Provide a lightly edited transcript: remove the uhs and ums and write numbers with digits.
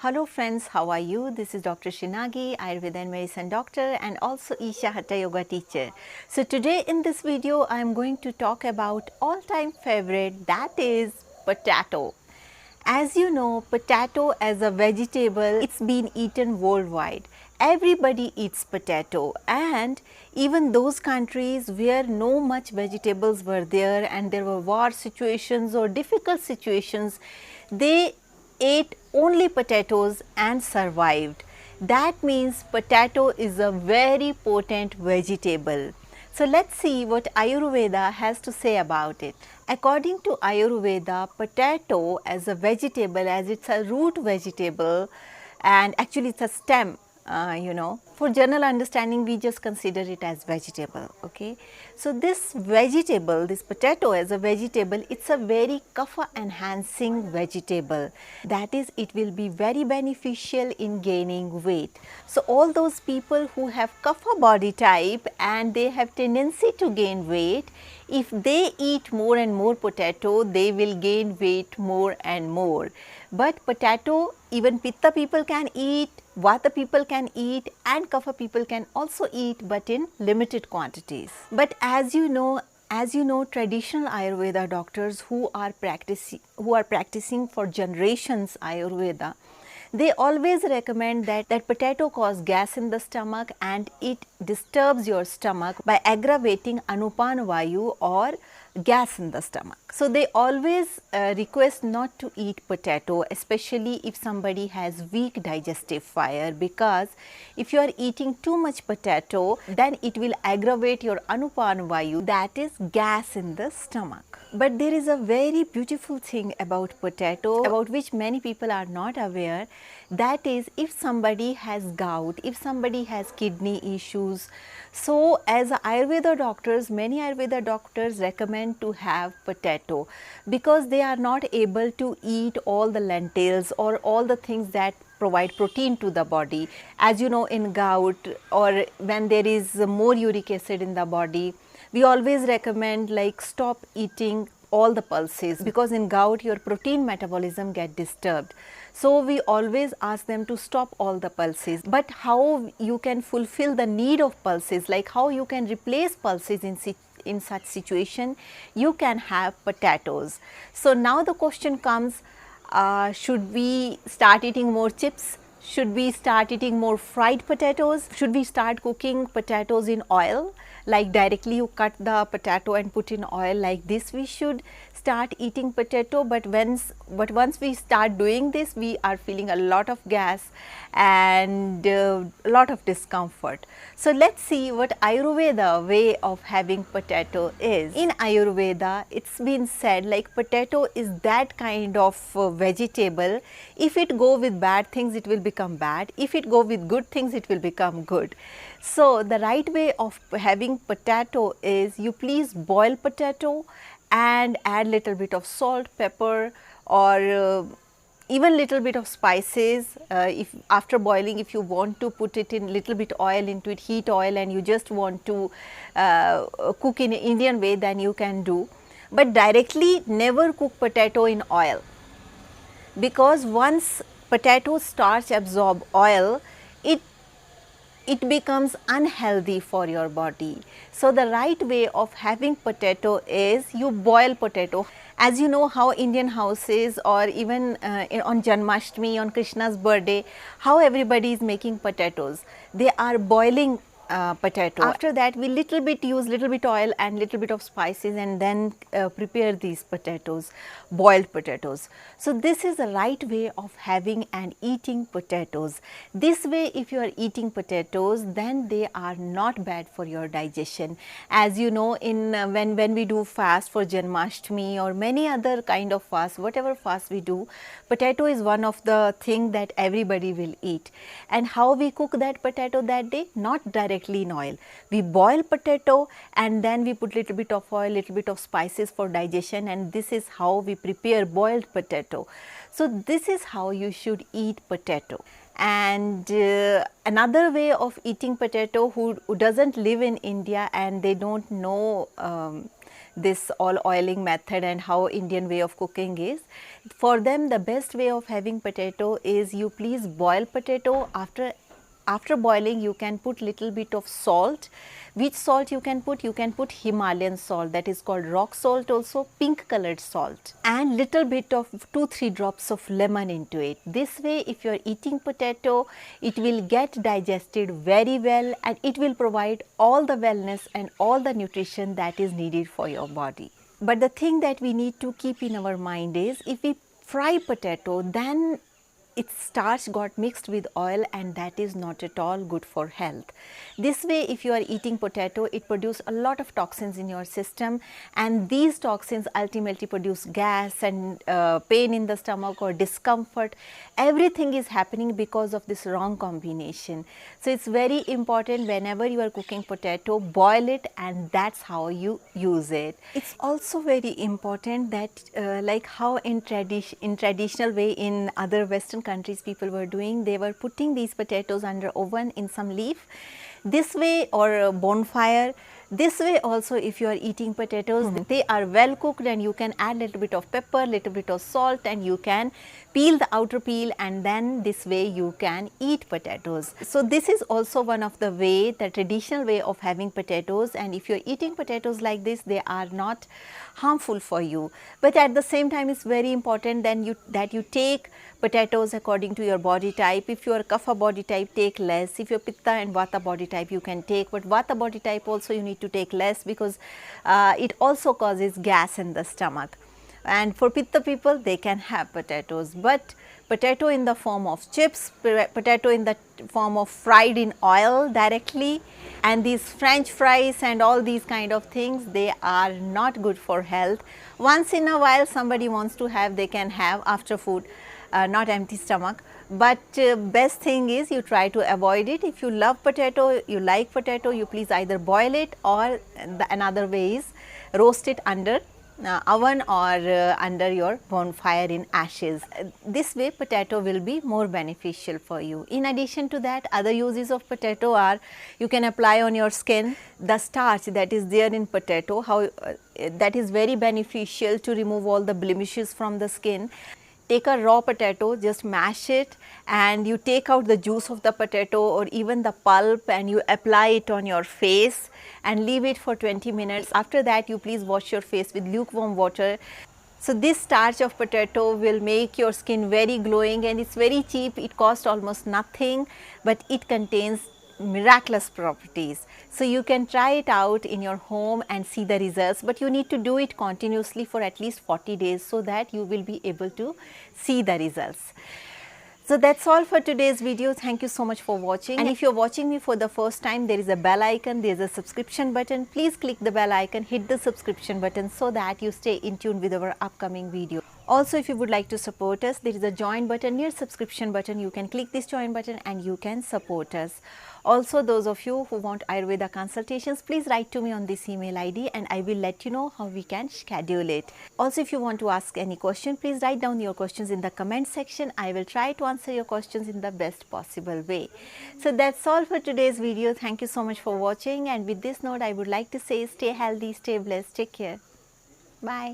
Hello friends, how are you? This is Dr. Shinagi, Ayurveda and Medicine doctor and also Isha Hatha Yoga teacher. So today in this video I am going to talk about all-time favorite, that is potato. As you know, potato as a vegetable, it's been eaten worldwide. Everybody eats potato, and even those countries where no much vegetables were there and there were war situations or difficult situations, they ate only potatoes and survived. That means potato is a very potent vegetable. So let's see what Ayurveda has to say about it. According to Ayurveda, potato as a vegetable, as it's a root vegetable and actually it's a stem, for general understanding we just consider it as vegetable, okay. So this vegetable, this potato as a vegetable, it's a very kapha enhancing vegetable. That is, it will be very beneficial in gaining weight. So all those people who have kapha body type and they have tendency to gain weight, if they eat more and more potato, they will gain weight more and more. But potato, even pitta people can eat, vata people can eat and kapha people can also eat, but in limited quantities. But as you know, traditional Ayurveda doctors who are practicing for generations Ayurveda, they always recommend that potato cause gas in the stomach and it disturbs your stomach by aggravating anupan vayu or gas in the stomach. So they always request not to eat potato, especially if somebody has weak digestive fire, because if you are eating too much potato, then it will aggravate your anupan vayu, that is gas in the stomach. But there is a very beautiful thing about potato, about which many people are not aware. That is, if somebody has gout, if somebody has kidney issues, so as Ayurveda doctors, many Ayurveda doctors recommend to have potato because they are not able to eat all the lentils or all the things that provide protein to the body. As you know, in gout or when there is more uric acid in the body, we always recommend like stop eating all the pulses, because in gout your protein metabolism get disturbed. So we always ask them to stop all the pulses. But how you can fulfill the need of pulses, like how you can replace pulses in such situation, you can have potatoes. So now the question comes, should we start eating more chips? Should we start eating more fried potatoes? Should we start cooking potatoes in oil? Like directly you cut the potato and put in oil, like this we should start eating potato. But once we start doing this, we are feeling a lot of gas and a lot of discomfort. So let's see what Ayurveda way of having potato is. In Ayurveda, it's been said like potato is that kind of vegetable. If it go with bad things, it will become bad. If it go with good things, it will become good. So the right way of having potato is, you please boil potato and add little bit of salt, pepper, or even little bit of spices. If after boiling, if you want to put it in little bit oil into it, heat oil, and you just want to cook in an Indian way, then you can do. But directly never cook potato in oil, because once potato starch absorb oil, it becomes unhealthy for your body. So the right way of having potato is, you boil potato. As you know how Indian houses, or even on Janmashtami, on Krishna's birthday, how everybody is making potatoes. They are boiling potato. After that, we use little bit oil and little bit of spices, and then prepare these potatoes, boiled potatoes. So this is the right way of having and eating potatoes. This way, if you are eating potatoes, then they are not bad for your digestion. As you know, in when we do fast for Janmashtami or many other kind of fast, whatever fast we do, potato is one of the thing that everybody will eat. And how we cook that potato that day? Not directly in oil. We boil potato and then we put little bit of oil, little bit of spices for digestion, and this is how we prepare boiled potato. So this is how you should eat potato. And another way of eating potato, who doesn't live in India and they don't know this all oiling method and how Indian way of cooking is. For them, the best way of having potato is you please boil potato. After boiling, you can put little bit of salt. Which salt you can put? You can put Himalayan salt, that is called rock salt, also pink colored salt, and little bit of 2-3 drops of lemon into it. This way, if you are eating potato, it will get digested very well and it will provide all the wellness and all the nutrition that is needed for your body. But the thing that we need to keep in our mind is, if we fry potato, then its starch got mixed with oil, and that is not at all good for health. This way, if you are eating potato, it produces a lot of toxins in your system, and these toxins ultimately produce gas and pain in the stomach or discomfort. Everything is happening because of this wrong combination. So it's very important, whenever you are cooking potato, boil it, and that's how you use it. It's also very important that like how in traditional way in other Western countries people were doing, they were putting these potatoes under oven in some leaf. This way, or bonfire. This way also, if you are eating potatoes, they are well cooked, and you can add little bit of pepper, little bit of salt, and you can peel the outer peel, and then this way you can eat potatoes. So this is also one of the way, the traditional way of having potatoes, and if you are eating potatoes like this, they are not harmful for you. But at the same time, it's very important then that you take potatoes according to your body type. If you are Kapha body type, take less. If you are Pitta and Vata body type, you can take, but Vata body type also you need to take less, because it also causes gas in the stomach. And for Pitta people, they can have potatoes, but potato in the form of chips, potato in the form of fried in oil directly, and these French fries and all these kind of things, they are not good for health. Once in a while somebody wants to have, they can have after food, not empty stomach, but best thing is you try to avoid it. If you love potato, you like potato, you please either boil it, or another way is roast it under oven or under your bonfire in ashes. This way potato will be more beneficial for you. In addition to that, other uses of potato are, you can apply on your skin the starch that is there in potato, how that is very beneficial to remove all the blemishes from the skin. Take a raw potato, just mash it, and you take out the juice of the potato or even the pulp, and you apply it on your face and leave it for 20 minutes. After that, you please wash your face with lukewarm water. So this starch of potato will make your skin very glowing, and it's very cheap. It costs almost nothing, but it contains miraculous properties. So you can try it out in your home and see the results, but you need to do it continuously for at least 40 days so that you will be able to see the results. So that's all for today's video. Thank you so much for watching, and if you're watching me for the first time, there is a bell icon, there is a subscription button. Please click the bell icon, hit the subscription button so that you stay in tune with our upcoming video. Also, if you would like to support us, there is a join button near subscription button. You can click this join button and you can support us. Also, those of you who want Ayurveda consultations, please write to me on this email ID and I will let you know how we can schedule it. Also, if you want to ask any question, please write down your questions in the comment section. I will try to answer your questions in the best possible way. So that's all for today's video. Thank you so much for watching, and with this note, I would like to say stay healthy, stay blessed, take care. Bye.